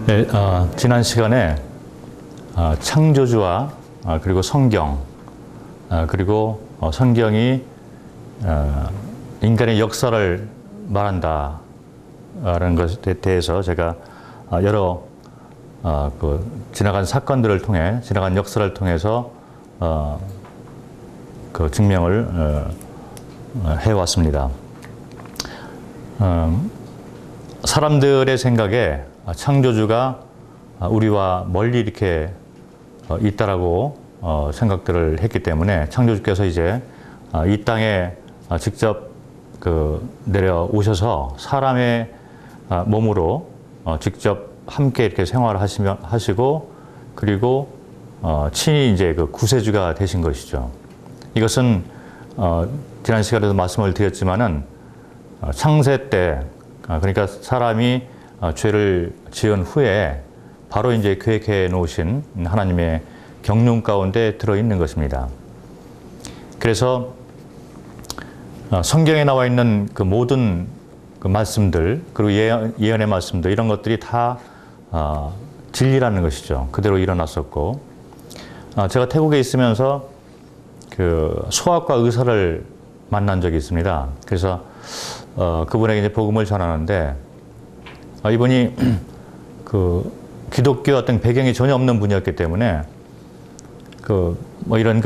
네, 지난 시간에 창조주와 그리고 성경 그리고 성경이 인간의 역사를 말한다라는 것에 대해서 제가 여러 지나간 사건들을 통해 지나간 역사를 통해서 그 증명을 해왔습니다. 사람들의 생각에 창조주가 우리와 멀리 이렇게 있다라고 생각들을 했기 때문에 창조주께서 이제 이 땅에 직접 내려오셔서 사람의 몸으로 직접 함께 이렇게 생활을 하시고 그리고 친히 이제 그 구세주가 되신 것이죠. 이것은 지난 시간에도 말씀을 드렸지만은 창세 때 그러니까 사람이 죄를 지은 후에 바로 이제 계획해 놓으신 하나님의 경륜 가운데 들어있는 것입니다. 그래서 성경에 나와 있는 그 모든 그 말씀들 그리고 예언의 말씀들 이런 것들이 다 진리라는 것이죠. 그대로 일어났었고 제가 태국에 있으면서 그 소아과 의사를 만난 적이 있습니다. 그래서 그분에게 이제 복음을 전하는데 이분이 그 기독교 어떤 배경이 전혀 없는 분이었기 때문에 이런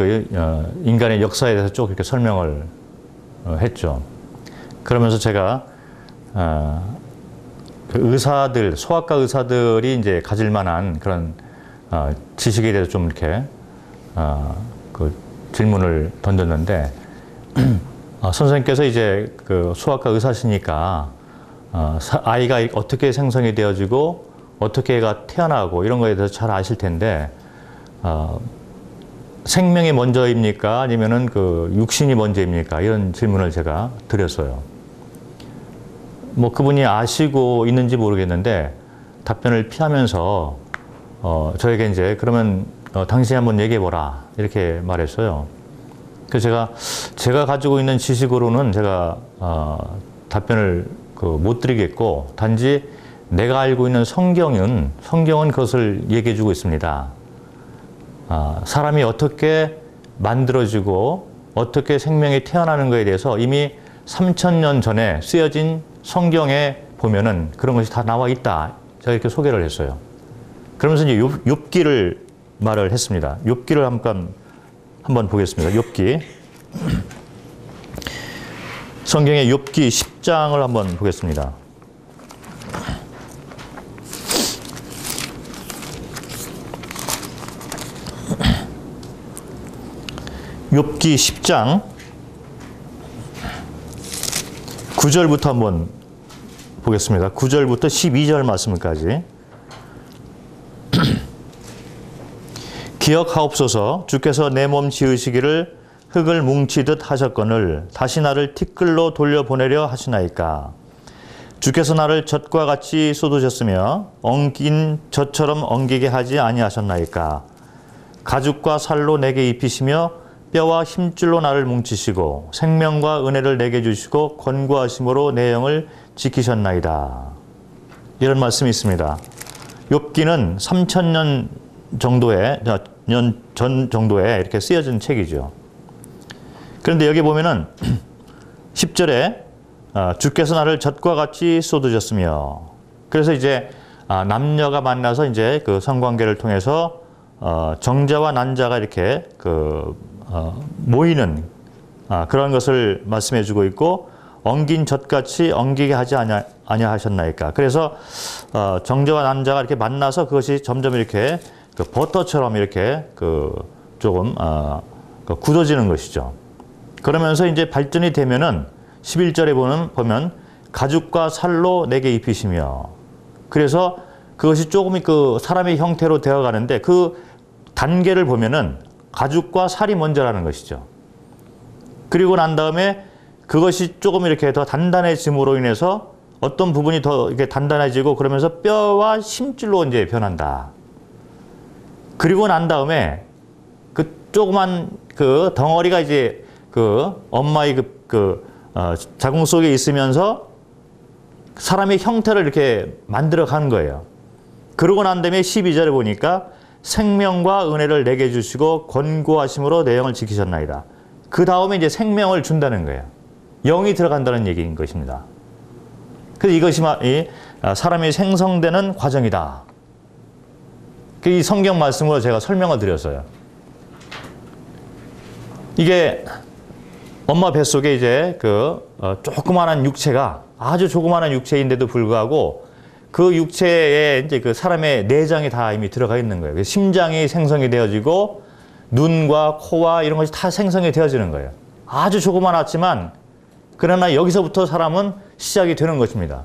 인간의 역사에 대해서 쭉 이렇게 설명을 했죠. 그러면서 제가 그 의사들, 소아과 의사들이 이제 가질 만한 그런 지식에 대해서 좀 이렇게 그 질문을 던졌는데 선생님께서 이제 그 소아과 의사시니까 아이가 어떻게 생성이 되어지고 어떻게 애가 태어나고 이런 거에 대해서 잘 아실 텐데 생명이 먼저입니까? 아니면은 그 육신이 먼저입니까? 이런 질문을 제가 드렸어요. 뭐 그분이 아시고 있는지 모르겠는데 답변을 피하면서 저에게 이제 그러면 당신이 한번 얘기해 보라 이렇게 말했어요. 그래서 제가 가지고 있는 지식으로는 제가 답변을 못 드리겠고 단지 내가 알고 있는 성경은 그것을 얘기해 주고 있습니다. 사람이 어떻게 만들어지고 어떻게 생명이 태어나는 것에 대해서 이미 3000년 전에 쓰여진 성경에 보면은 그런 것이 다 나와 있다. 제가 이렇게 소개를 했어요. 그러면서 이제 욥기를 말을 했습니다. 욥기를 한번 보겠습니다. 욥기. 성경의 욥기 10장을 한번 보겠습니다. 욥기 10장 9절부터 한번 보겠습니다. 9절부터 12절 말씀까지. 기억하옵소서. 주께서 내 몸 지으시기를 흙을 뭉치듯 하셨거늘 다시 나를 티끌로 돌려보내려 하시나이까. 주께서 나를 젖과 같이 쏟으셨으며 엉긴 젖처럼 엉기게 하지 아니하셨나이까. 가죽과 살로 내게 입히시며 뼈와 힘줄로 나를 뭉치시고 생명과 은혜를 내게 주시고 권고하심으로 내 영을 지키셨나이다. 이런 말씀이 있습니다. 욥기는 3000년 전 정도에 이렇게 쓰여진 책이죠. 그런데 여기 보면은 10절에 주께서 나를 젖과 같이 쏟으셨으며 그래서 이제 남녀가 만나서 이제 그 성관계를 통해서 정자와 난자가 이렇게 모이는 그런 것을 말씀해 주고 있고 엉긴 젖같이 엉기게 하지 아니하셨나이까. 그래서 정자와 난자가 이렇게 만나서 그것이 점점 이렇게 버터처럼 이렇게 조금 굳어지는 것이죠. 그러면서 이제 발전이 되면은 11절에 보면 가죽과 살로 내게 입히시며 그래서 그것이 조금 사람의 형태로 되어 가는데 그 단계를 보면은 가죽과 살이 먼저라는 것이죠. 그리고 난 다음에 그것이 조금 이렇게 더 단단해짐으로 인해서 어떤 부분이 더 이렇게 단단해지고 그러면서 뼈와 힘줄로 이제 변한다. 그리고 난 다음에 그 조그만 덩어리가 이제 엄마의 자궁 속에 있으면서 사람의 형태를 이렇게 만들어 가는 거예요. 그러고 난 다음에 12절에 보니까 생명과 은혜를 내게 주시고 권고하심으로 내영을 지키셨나이다. 그 다음에 이제 생명을 준다는 거예요. 영이 들어간다는 얘기인 것입니다. 그래서 이것이 사람이 생성되는 과정이다. 이 성경 말씀으로 제가 설명을 드렸어요. 이게 엄마 뱃속에 이제 조그마한 육체가 아주 조그마한 육체인데도 불구하고 그 육체에 이제 그 사람의 내장이 다 이미 들어가 있는 거예요. 심장이 생성이 되어지고 눈과 코와 이런 것이 다 생성이 되어지는 거예요. 아주 조그마했지만 그러나 여기서부터 사람은 시작이 되는 것입니다.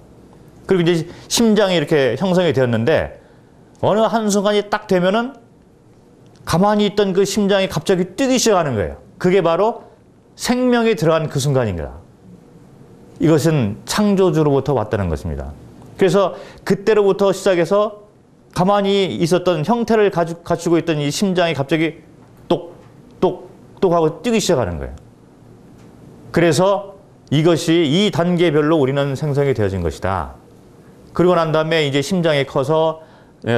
그리고 이제 심장이 이렇게 형성이 되었는데 어느 한순간이 딱 되면은 가만히 있던 그 심장이 갑자기 뛰기 시작하는 거예요. 그게 바로 생명이 들어간 그 순간입니다. 이것은 창조주로부터 왔다는 것입니다. 그래서 그때로부터 시작해서 가만히 있었던 형태를 갖추고 있던 이 심장이 갑자기 똑똑똑 하고 뛰기 시작하는 거예요. 그래서 이것이 이 단계별로 우리는 생성이 되어진 것이다. 그리고 난 다음에 이제 심장이 커서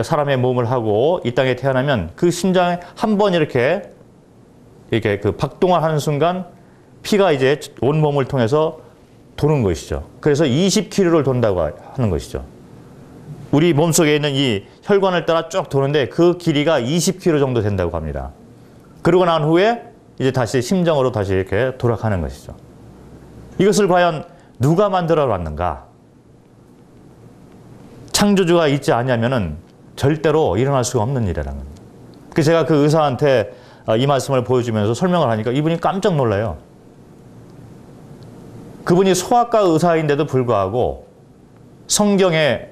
사람의 몸을 하고 이 땅에 태어나면 그 심장에 한 번 이렇게 그 박동을 하는 순간 피가 이제 온 몸을 통해서 도는 것이죠. 그래서 20km를 돈다고 하는 것이죠. 우리 몸속에 있는 이 혈관을 따라 쭉 도는데 그 길이가 20km 정도 된다고 합니다. 그러고 난 후에 이제 다시 심장으로 다시 이렇게 돌아가는 것이죠. 이것을 과연 누가 만들어 놨는가? 창조주가 있지 않냐면은 절대로 일어날 수가 없는 일이라는 겁니다. 그래서 제가 그 의사한테 이 말씀을 보여주면서 설명을 하니까 이분이 깜짝 놀라요. 그분이 소아과 의사인데도 불구하고 성경에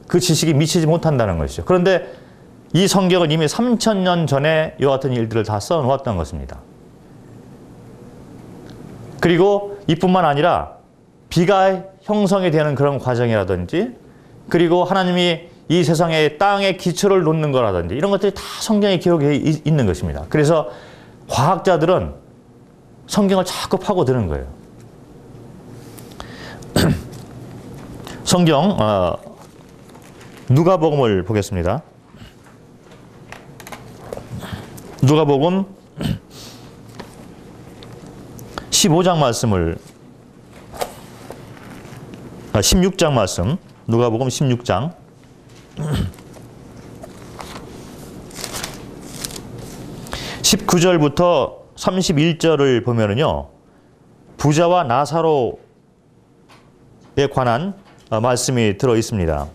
그 지식이 미치지 못한다는 것이죠. 그런데 이 성경은 이미 3000년 전에 이와 같은 일들을 다 써놓았던 것입니다. 그리고 이뿐만 아니라 비가 형성이 되는 그런 과정이라든지 그리고 하나님이 이 세상에 땅에 기초를 놓는 거라든지 이런 것들이 다 성경에 기록해 있는 것입니다. 그래서 과학자들은 성경을 자꾸 파고드는 거예요. 성경 누가복음을 보겠습니다. 누가복음 15장 말씀을 16장 말씀 누가복음 16장 19절부터 31절을 보면은요. 부자와 나사로에 관한 말씀이 들어 있습니다.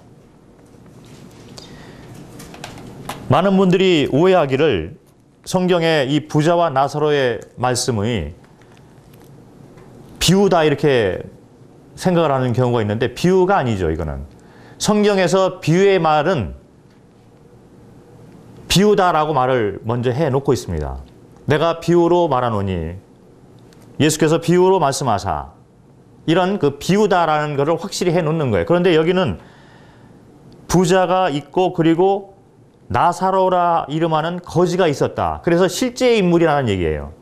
많은 분들이 오해하기를 성경의 이 부자와 나사로의 말씀이 비유다 이렇게 생각을 하는 경우가 있는데 비유가 아니죠. 이거는 성경에서 비유의 말은 비유다라고 말을 먼저 해놓고 있습니다. 내가 비유로 말하노니 예수께서 비유로 말씀하사 이런 그 비유다라는 것을 확실히 해놓는 거예요. 그런데 여기는 부자가 있고 그리고 나사로라 이름하는 거지가 있었다. 그래서 실제 인물이라는 얘기예요.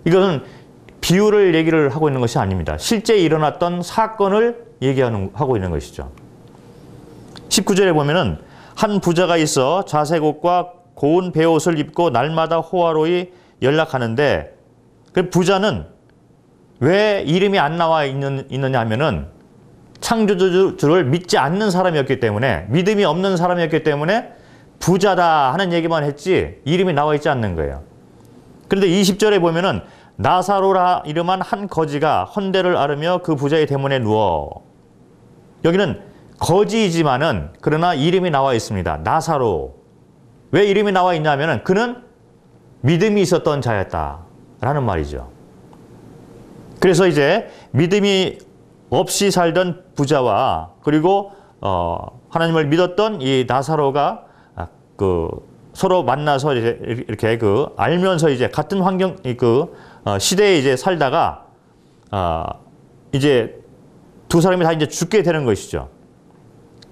이것은 비유를 얘기를 하고 있는 것이 아닙니다. 실제 일어났던 사건을 하고 있는 것이죠. 19절에 보면은 한 부자가 있어 자색 옷과 고운 베옷을 입고 날마다 호화로이 연락하는데 그 부자는 왜 이름이 안 나와 있느냐 하면은 창조주를 믿지 않는 사람이었기 때문에 믿음이 없는 사람이었기 때문에 부자다 하는 얘기만 했지 이름이 나와 있지 않는 거예요. 그런데 20절에 보면은 나사로라 이름한 한 거지가 헌대를 앓으며 그 부자의 대문에 누워 여기는 거지이지만은 그러나 이름이 나와 있습니다. 나사로. 왜 이름이 나와 있냐면은 그는 믿음이 있었던 자였다라는 말이죠. 그래서 이제 믿음이 없이 살던 부자와 그리고 하나님을 믿었던 이 나사로가 서로 만나서 이렇게 알면서 이제 같은 환경 시대에 이제 살다가 이제 두 사람이 다 이제 죽게 되는 것이죠.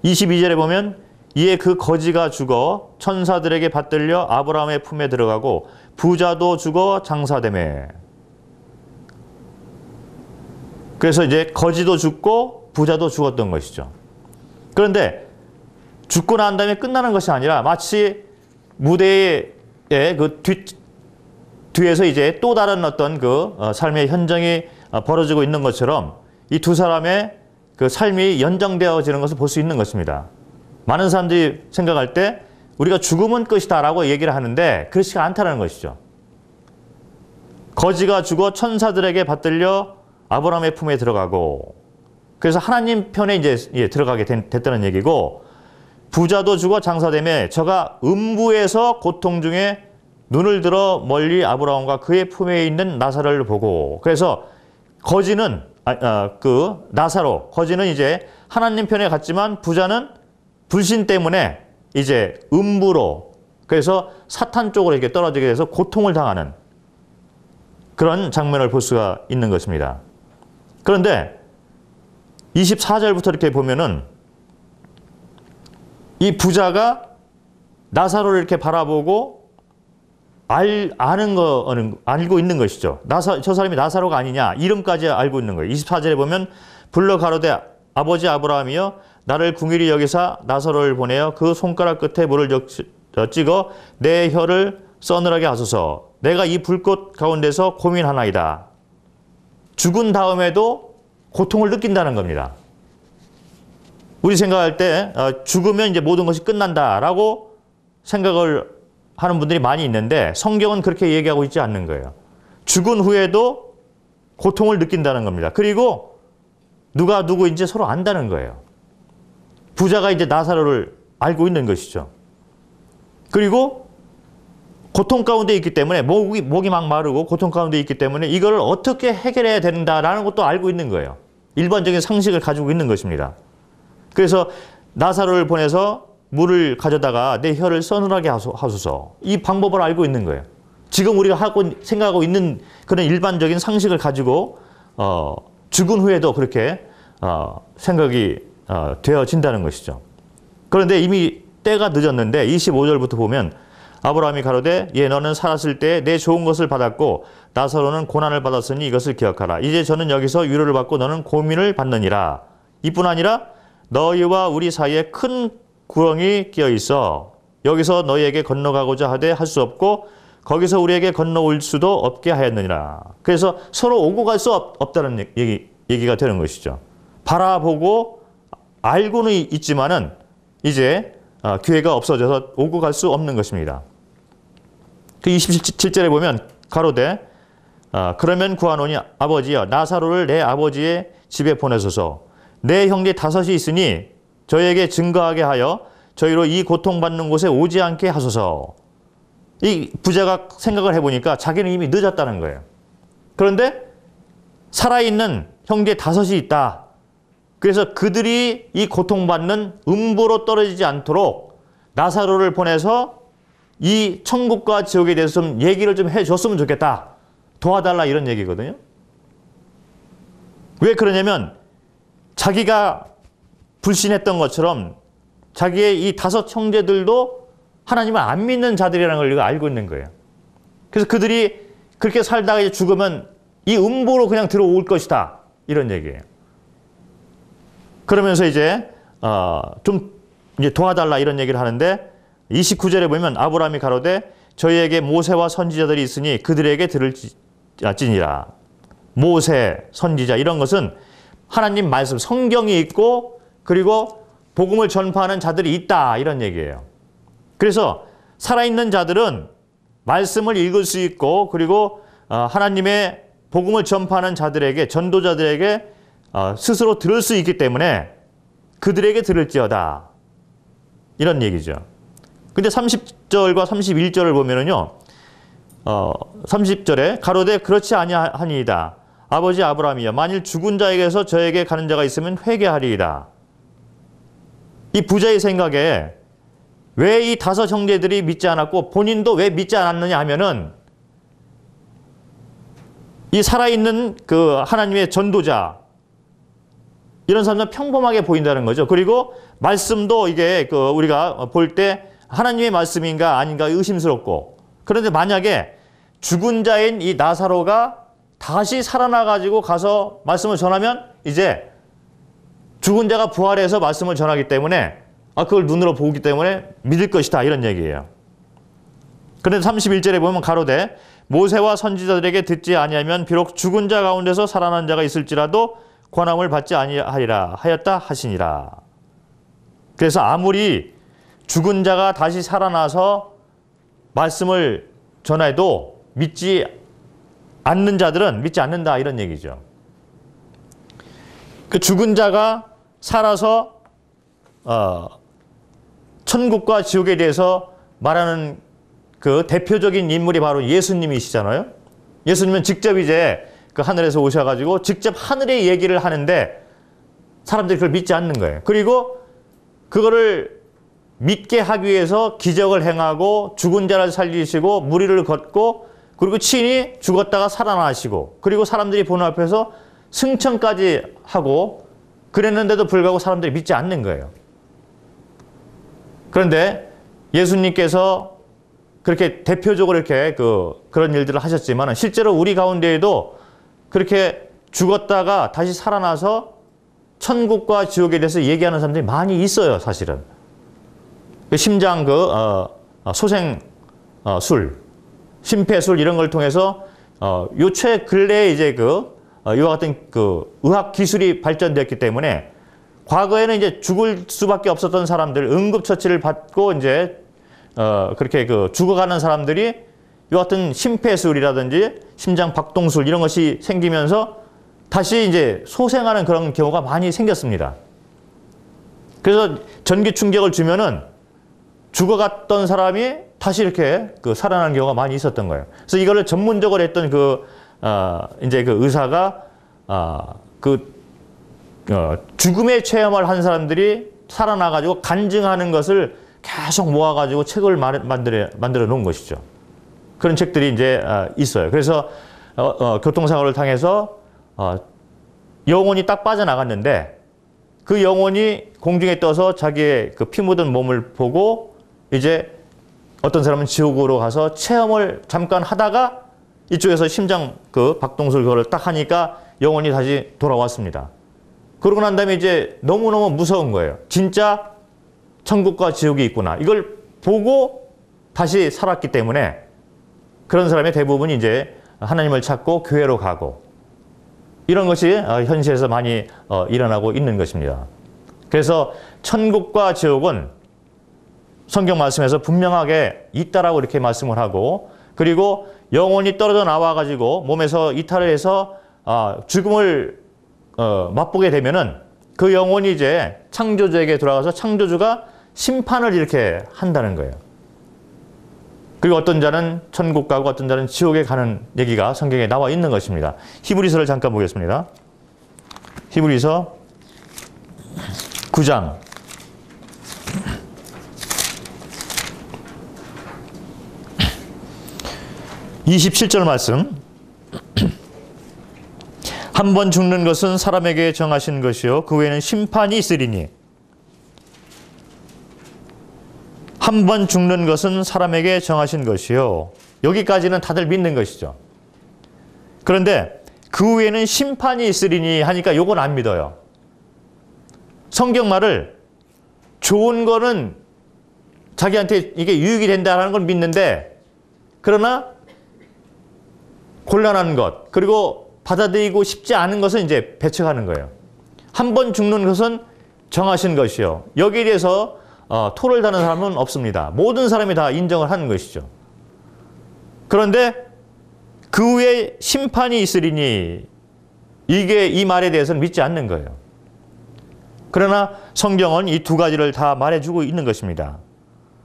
22절에 보면 이에 그 거지가 죽어 천사들에게 받들려 아브라함의 품에 들어가고 부자도 죽어 장사되매. 그래서 이제 거지도 죽고 부자도 죽었던 것이죠. 그런데 죽고 난 다음에 끝나는 것이 아니라 마치 무대의 그 뒤에서 이제 또 다른 어떤 그 삶의 현장이 벌어지고 있는 것처럼 이 두 사람의 그 삶이 연장되어지는 것을 볼 수 있는 것입니다. 많은 사람들이 생각할 때 우리가 죽으면 끝이다라고 얘기를 하는데 그렇지가 않다는 것이죠. 거지가 죽어 천사들에게 받들려 아브라함의 품에 들어가고, 그래서 하나님 편에 이제 들어가게 됐다는 얘기고, 부자도 죽어 장사되매 저가 음부에서 고통 중에 눈을 들어 멀리 아브라함과 그의 품에 있는 나사로를 보고, 그래서 거지는 거지는 이제 하나님 편에 갔지만 부자는 불신 때문에 이제 음부로, 그래서 사탄 쪽으로 이렇게 떨어지게 돼서 고통을 당하는 그런 장면을 볼 수가 있는 것입니다. 그런데 24절부터 이렇게 보면은 이 부자가 나사로를 이렇게 바라보고 알고 있는 것이죠. 저 사람이 나사로가 아니냐, 이름까지 알고 있는 거예요. 24절에 보면 불러 가로되 아버지 아브라함이여 나를 궁일이 여기사 나사로를 보내어 그 손가락 끝에 물을 찍어 내 혀를 서늘하게 하소서. 내가 이 불꽃 가운데서 고민하나이다. 죽은 다음에도 고통을 느낀다는 겁니다. 우리 생각할 때 죽으면 이제 모든 것이 끝난다라고 생각을 하는 분들이 많이 있는데 성경은 그렇게 얘기하고 있지 않는 거예요. 죽은 후에도 고통을 느낀다는 겁니다. 그리고 누가 누구인지 서로 안다는 거예요. 부자가 이제 나사로를 알고 있는 것이죠. 그리고 고통 가운데 있기 때문에 목이 막 마르고 고통 가운데 있기 때문에 이걸 어떻게 해결해야 된다라는 것도 알고 있는 거예요. 일반적인 상식을 가지고 있는 것입니다. 그래서 나사로를 보내서 물을 가져다가 내 혀를 서늘하게 하소서. 이 방법을 알고 있는 거예요. 지금 우리가 생각하고 있는 그런 일반적인 상식을 가지고 죽은 후에도 그렇게 생각이 되어진다는 것이죠. 그런데 이미 때가 늦었는데 25절부터 보면 아브라함이 가로되 예 너는 살았을 때 내 좋은 것을 받았고 나사로는 고난을 받았으니 이것을 기억하라. 이제 저는 여기서 위로를 받고 너는 고민을 받느니라. 이뿐 아니라 너희와 우리 사이에 큰 구렁이 끼어 있어 여기서 너희에게 건너가고자 하되 할 수 없고 거기서 우리에게 건너올 수도 없게 하였느니라. 그래서 서로 오고 갈 수 없다는 얘기가 되는 것이죠. 바라보고 알고는 있지만은 이제 기회가 없어져서 오고 갈 수 없는 것입니다. 그 27절에 보면 가로되 그러면 구하노니 아버지여 나사로를 내 아버지의 집에 보내소서. 내 형제 5이 있으니 저에게 증거하게 하여 저희로 이 고통받는 곳에 오지 않게 하소서. 이 부자가 생각을 해보니까 자기는 이미 늦었다는 거예요. 그런데 살아있는 형제 5이 있다. 그래서 그들이 이 고통받는 음부로 떨어지지 않도록 나사로를 보내서 이 천국과 지옥에 대해서 좀 얘기를 좀 해줬으면 좋겠다. 도와달라 이런 얘기거든요. 왜 그러냐면 자기가 불신했던 것처럼 자기의 이 5 형제들도 하나님을 안 믿는 자들이라는 걸 알고 있는 거예요. 그래서 그들이 그렇게 살다가 이제 죽으면 이 음부로 그냥 들어올 것이다. 이런 얘기예요. 그러면서 이제 좀 이제 도와달라 이런 얘기를 하는데 29절에 보면 아브라함이 가로되 저희에게 모세와 선지자들이 있으니 그들에게 들을지니라. 모세, 선지자 이런 것은 하나님 말씀, 성경이 있고 그리고 복음을 전파하는 자들이 있다 이런 얘기예요. 그래서 살아있는 자들은 말씀을 읽을 수 있고 그리고 하나님의 복음을 전파하는 자들에게 전도자들에게 스스로 들을 수 있기 때문에 그들에게 들을지어다 이런 얘기죠. 근데 30절과 31절을 보면은요 30절에 가로되 그렇지 아니하니이다. 아버지 아브라함이여 만일 죽은 자에게서 저에게 가는 자가 있으면 회개하리이다. 이 부자의 생각에 왜 이 5 형제들이 믿지 않았고 본인도 왜 믿지 않았느냐 하면은 이 살아있는 그 하나님의 전도자 이런 사람들은 평범하게 보인다는 거죠. 그리고 말씀도 이게 우리가 볼 때 하나님의 말씀인가 아닌가 의심스럽고, 그런데 만약에 죽은 자인 이 나사로가 다시 살아나가지고 가서 말씀을 전하면 이제 죽은 자가 부활해서 말씀을 전하기 때문에 그걸 눈으로 보기 때문에 믿을 것이다 이런 얘기예요. 그런데 31절에 보면 가로되 모세와 선지자들에게 듣지 아니하면 비록 죽은 자 가운데서 살아난 자가 있을지라도 권함을 받지 아니하리라 하였다 하시니라. 그래서 아무리 죽은 자가 다시 살아나서 말씀을 전해도 믿지 않는 자들은 믿지 않는다 이런 얘기죠. 그 죽은 자가 살아서 천국과 지옥에 대해서 말하는 그 대표적인 인물이 바로 예수님이시잖아요. 예수님은 직접 이제 그 하늘에서 오셔가지고 직접 하늘의 얘기를 하는데 사람들이 그걸 믿지 않는 거예요. 그리고 그거를 믿게 하기 위해서 기적을 행하고 죽은 자를 살리시고 무리를 걷고 그리고 친히 죽었다가 살아나시고 그리고 사람들이 보는 앞에서 승천까지 하고 그랬는데도 불구하고 사람들이 믿지 않는 거예요. 그런데 예수님께서 그렇게 대표적으로 이렇게 그런 일들을 하셨지만 실제로 우리 가운데에도 그렇게 죽었다가 다시 살아나서 천국과 지옥에 대해서 얘기하는 사람들이 많이 있어요, 사실은. 심장 소생술, 심폐술 이런 걸 통해서 요 근래에 이제 이와 같은 의학 기술이 발전됐기 때문에 과거에는 이제 죽을 수밖에 없었던 사람들, 응급처치를 받고 이제 그렇게 죽어가는 사람들이 이와 같은 심폐술이라든지 심장 박동술 이런 것이 생기면서 다시 이제 소생하는 그런 경우가 많이 생겼습니다. 그래서 전기 충격을 주면은 죽어갔던 사람이 다시 이렇게 살아나는 경우가 많이 있었던 거예요. 그래서 이거를 전문적으로 했던 이제 의사가 죽음의 체험을 한 사람들이 살아나가지고 간증하는 것을 계속 모아가지고 책을 만들어 놓은 것이죠. 그런 책들이 이제 있어요. 그래서 교통사고를 당해서 영혼이 딱 빠져나갔는데 그 영혼이 공중에 떠서 자기의 피 묻은 몸을 보고 이제 어떤 사람은 지옥으로 가서 체험을 잠깐 하다가 이쪽에서 심장 박동술 그거를 딱 하니까 영혼이 다시 돌아왔습니다. 그러고 난 다음에 이제 너무너무 무서운 거예요. 진짜 천국과 지옥이 있구나. 이걸 보고 다시 살았기 때문에 그런 사람의 대부분이 이제 하나님을 찾고 교회로 가고 이런 것이 현실에서 많이 일어나고 있는 것입니다. 그래서 천국과 지옥은 성경 말씀에서 분명하게 있다라고 이렇게 말씀을 하고 그리고 영혼이 떨어져 나와가지고 몸에서 이탈을 해서 죽음을 맛보게 되면은 그 영혼이 이제 창조주에게 돌아가서 창조주가 심판을 이렇게 한다는 거예요. 그리고 어떤 자는 천국 가고 어떤 자는 지옥에 가는 얘기가 성경에 나와 있는 것입니다. 히브리서를 잠깐 보겠습니다. 히브리서 9장 27절 말씀. 한 번 죽는 것은 사람에게 정하신 것이요 그 후에는 심판이 있으리니. 한 번 죽는 것은 사람에게 정하신 것이요. 여기까지는 다들 믿는 것이죠. 그런데 그 후에는 심판이 있으리니 하니까 요건 안 믿어요. 성경 말을 좋은 거는 자기한테 이게 유익이 된다는 걸 믿는데 그러나 곤란한 것 그리고 받아들이고 싶지 않은 것은 이제 배척하는 거예요. 한 번 죽는 것은 정하신 것이요. 여기에 대해서 토를 다는 사람은 없습니다. 모든 사람이 다 인정을 하는 것이죠. 그런데 그 후에 심판이 있으리니 이 말에 대해서는 믿지 않는 거예요. 그러나 성경은 이 두 가지를 다 말해주고 있는 것입니다.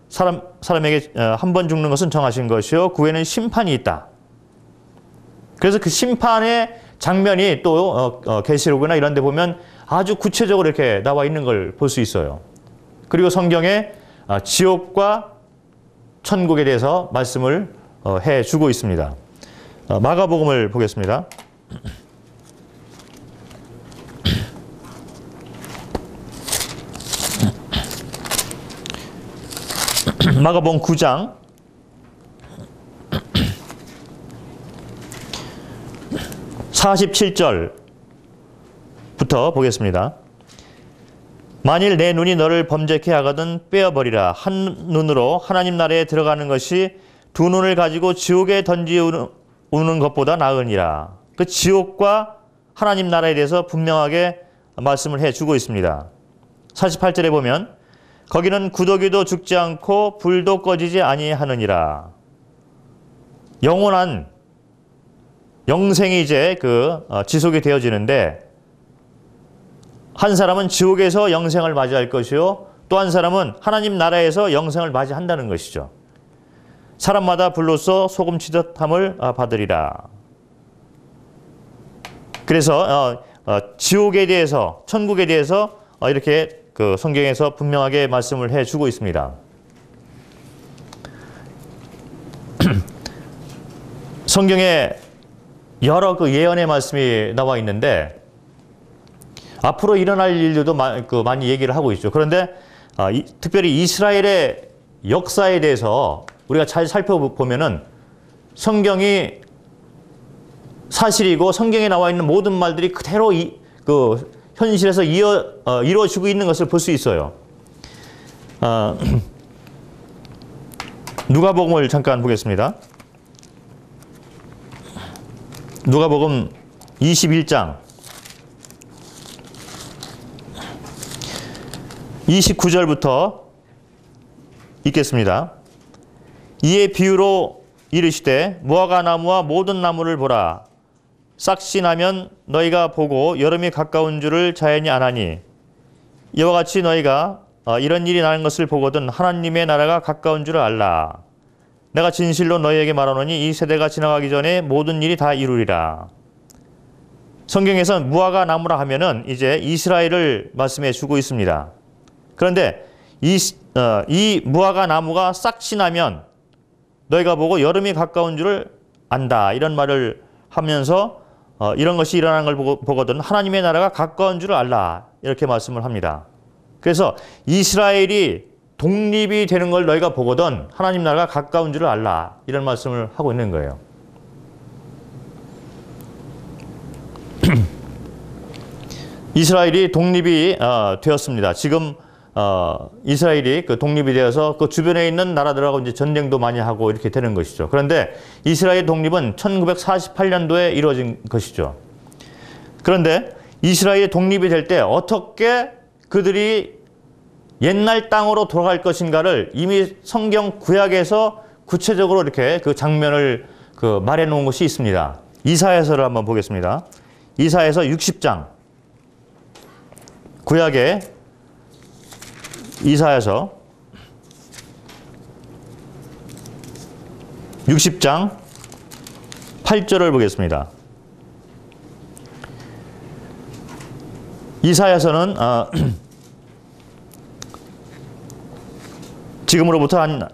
사람에게 한 번 죽는 것은 정하신 것이요 그 후에는 심판이 있다. 그래서 그 심판의 장면이 또 계시록이나 이런 데 보면 아주 구체적으로 이렇게 나와 있는 걸 볼 수 있어요. 그리고 성경에 지옥과 천국에 대해서 말씀을 해주고 있습니다. 마가복음을 보겠습니다. 마가복음 9장 47절부터 보겠습니다. 만일 내 눈이 너를 범죄케 하거든 빼어버리라. 한 눈으로 하나님 나라에 들어가는 것이 두 눈을 가지고 지옥에 던지우는 것보다 나으니라. 그 지옥과 하나님 나라에 대해서 분명하게 말씀을 해주고 있습니다. 48절에 보면 거기는 구더기도 죽지 않고 불도 꺼지지 아니하느니라. 영원한 영생이 이제 지속이 되어지는데, 한 사람은 지옥에서 영생을 맞이할 것이요, 또 한 사람은 하나님 나라에서 영생을 맞이한다는 것이죠. 사람마다 불로써 소금 치듯함을 받으리라. 그래서 지옥에 대해서, 천국에 대해서 이렇게 성경에서 분명하게 말씀을 해주고 있습니다. 성경에 여러 예언의 말씀이 나와 있는데, 앞으로 일어날 일들도 많이 얘기를 하고 있죠. 그런데 특별히 이스라엘의 역사에 대해서 우리가 잘 살펴보면은 성경이 사실이고 성경에 나와 있는 모든 말들이 그대로 현실에서 이루어지고 있는 것을 볼 수 있어요. 누가복음을 잠깐 보겠습니다. 누가복음 21장 29절부터 읽겠습니다. 이에 비유로 이르시되 무화과 나무와 모든 나무를 보라. 싹시 나면 너희가 보고 여름이 가까운 줄을 자연히 아나니, 이와 같이 너희가 이런 일이 나는 것을 보거든 하나님의 나라가 가까운 줄을 알라. 내가 진실로 너희에게 말하노니 이 세대가 지나가기 전에 모든 일이 다 이루리라. 성경에서 무화과 나무라 하면은 이제 이스라엘을 말씀해 주고 있습니다. 그런데 이 무화과 나무가 싹시 나면 너희가 보고 여름이 가까운 줄을 안다, 이런 말을 하면서 이런 것이 일어나는 걸 보거든 하나님의 나라가 가까운 줄을 알라, 이렇게 말씀을 합니다. 그래서 이스라엘이 독립이 되는 걸 너희가 보거든 하나님 나라가 가까운 줄을 알라, 이런 말씀을 하고 있는 거예요. 이스라엘이 독립이 되었습니다. 지금 이스라엘이 독립이 되어서 그 주변에 있는 나라들하고 이제 전쟁도 많이 하고 이렇게 되는 것이죠. 그런데 이스라엘 독립은 1948년도에 이루어진 것이죠. 그런데 이스라엘이 독립이 될 때 어떻게 그들이 옛날 땅으로 돌아갈 것인가를 이미 성경 구약에서 구체적으로 이렇게 그 장면을 말해 놓은 것이 있습니다. 이사야서를 한번 보겠습니다. 이사야서 60장. 구약의 이사야서 60장 8절을 보겠습니다. 이사야서는 지금으로부터 한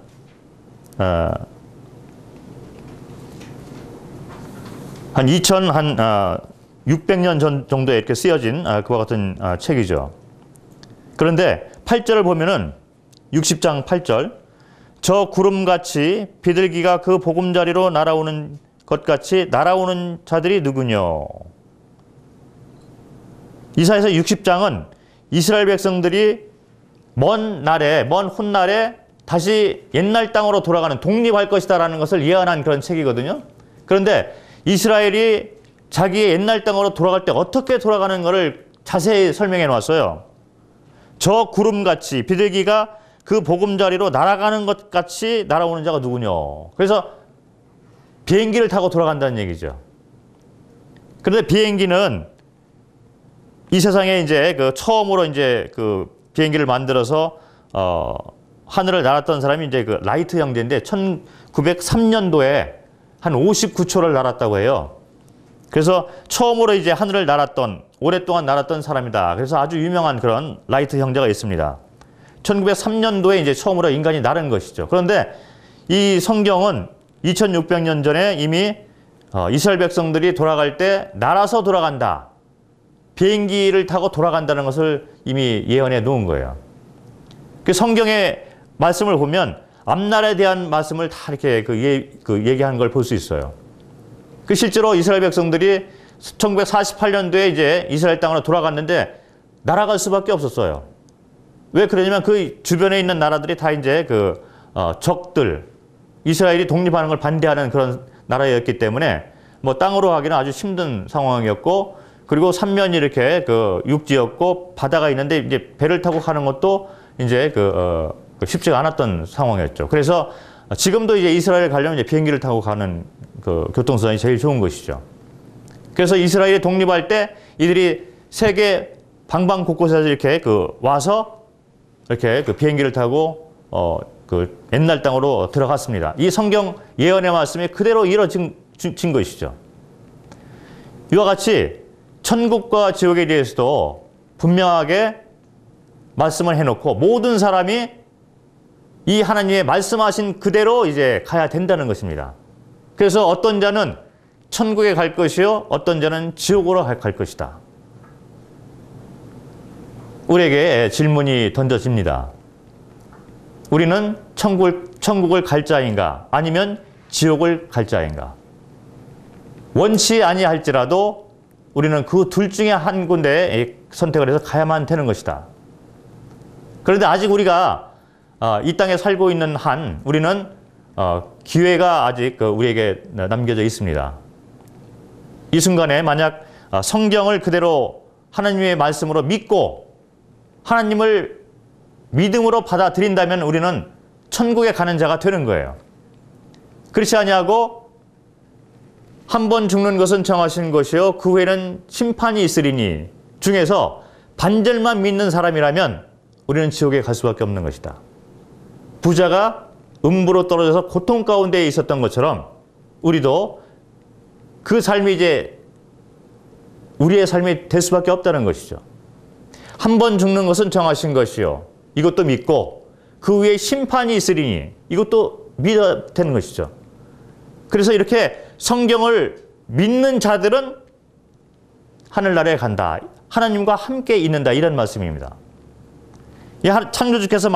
600년 전 정도에 이렇게 쓰여진 그와 같은 책이죠. 그런데 8절을 보면은 60장 8절, 저 구름같이 비둘기가 그 보금자리로 날아오는 것 같이 날아오는 자들이 누구뇨? 이사야서 60장은 이스라엘 백성들이 먼 훗날에 다시 옛날 땅으로 돌아가는, 독립할 것이다라는 것을 예언한 그런 책이거든요. 그런데 이스라엘이 자기의 옛날 땅으로 돌아갈 때 어떻게 돌아가는 것을 자세히 설명해 놨어요. 저 구름같이 비둘기가 그 보금자리로 날아가는 것 같이 날아오는 자가 누구뇨? 그래서 비행기를 타고 돌아간다는 얘기죠. 그런데 비행기는 이 세상에 이제 처음으로 이제 비행기를 만들어서 하늘을 날았던 사람이 이제 라이트 형제인데 1903년도에 한 59초를 날았다고 해요. 그래서 처음으로 이제 하늘을 날았던, 오랫동안 날았던 사람이다. 그래서 아주 유명한 그런 라이트 형제가 있습니다. 1903년도에 이제 처음으로 인간이 날은 것이죠. 그런데 이 성경은 2600년 전에 이미 이스라엘 백성들이 돌아갈 때 날아서 돌아간다, 비행기를 타고 돌아간다는 것을 이미 예언해 놓은 거예요. 그 성경의 말씀을 보면 앞날에 대한 말씀을 다 이렇게 얘기하는 걸 볼 수 있어요. 실제로 이스라엘 백성들이 1948년도에 이제 이스라엘 땅으로 돌아갔는데 날아갈 수밖에 없었어요. 왜 그러냐면 그 주변에 있는 나라들이 다 이제 적들, 이스라엘이 독립하는 걸 반대하는 그런 나라였기 때문에 뭐 땅으로 가기는 아주 힘든 상황이었고, 그리고 삼면이 이렇게 육지였고 바다가 있는데 이제 배를 타고 가는 것도 이제 쉽지가 않았던 상황이었죠. 그래서 지금도 이제 이스라엘 가려면 이제 비행기를 타고 가는 교통수단이 제일 좋은 것이죠. 그래서 이스라엘이 독립할 때 이들이 세계 방방 곳곳에서 이렇게 와서 이렇게 비행기를 타고 옛날 땅으로 들어갔습니다. 이 성경 예언의 말씀이 그대로 이루어진 것이죠. 이와 같이 천국과 지옥에 대해서도 분명하게 말씀을 해놓고 모든 사람이 이 하나님의 말씀하신 그대로 이제 가야 된다는 것입니다. 그래서 어떤 자는 천국에 갈 것이요, 어떤 자는 지옥으로 갈 것이다. 우리에게 질문이 던져집니다. 우리는 천국을 갈 자인가, 아니면 지옥을 갈 자인가? 원치 아니할지라도 우리는 그 둘 중에 한 군데에 선택을 해서 가야만 되는 것이다. 그런데 아직 우리가 이 땅에 살고 있는 한 우리는 기회가 아직 우리에게 남겨져 있습니다. 이 순간에 만약 성경을 그대로 하나님의 말씀으로 믿고 하나님을 믿음으로 받아들인다면 우리는 천국에 가는 자가 되는 거예요. 그렇지 아니하고 한 번 죽는 것은 정하신 것이요 그 후에는 심판이 있으리니 중에서 반절만 믿는 사람이라면 우리는 지옥에 갈 수밖에 없는 것이다. 부자가 음부로 떨어져서 고통 가운데 있었던 것처럼 우리도 그 삶이 이제 우리의 삶이 될 수밖에 없다는 것이죠. 한 번 죽는 것은 정하신 것이요 이것도 믿고 그 후에 심판이 있으리니 이것도 믿어야 되는 것이죠. 그래서 이렇게 성경을 믿는 자들은 하늘나라에 간다. 하나님과 함께 있는다. 이런 말씀입니다. 창조주께서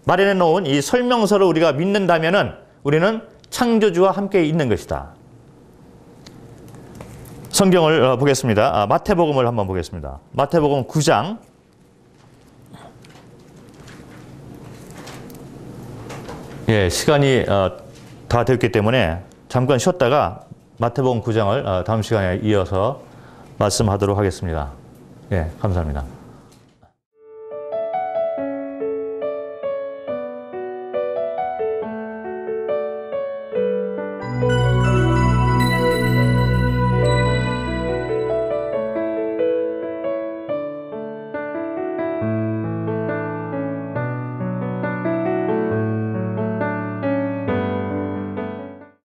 마련해 놓은 이 설명서를 우리가 믿는다면은 우리는 창조주와 함께 있는 것이다. 성경을 보겠습니다. 마태복음을 한번 보겠습니다. 마태복음 9장. 예, 시간이 다 됐기 때문에 잠깐 쉬었다가 마태복음 9장을 다음 시간에 이어서 말씀하도록 하겠습니다. 예, 감사합니다.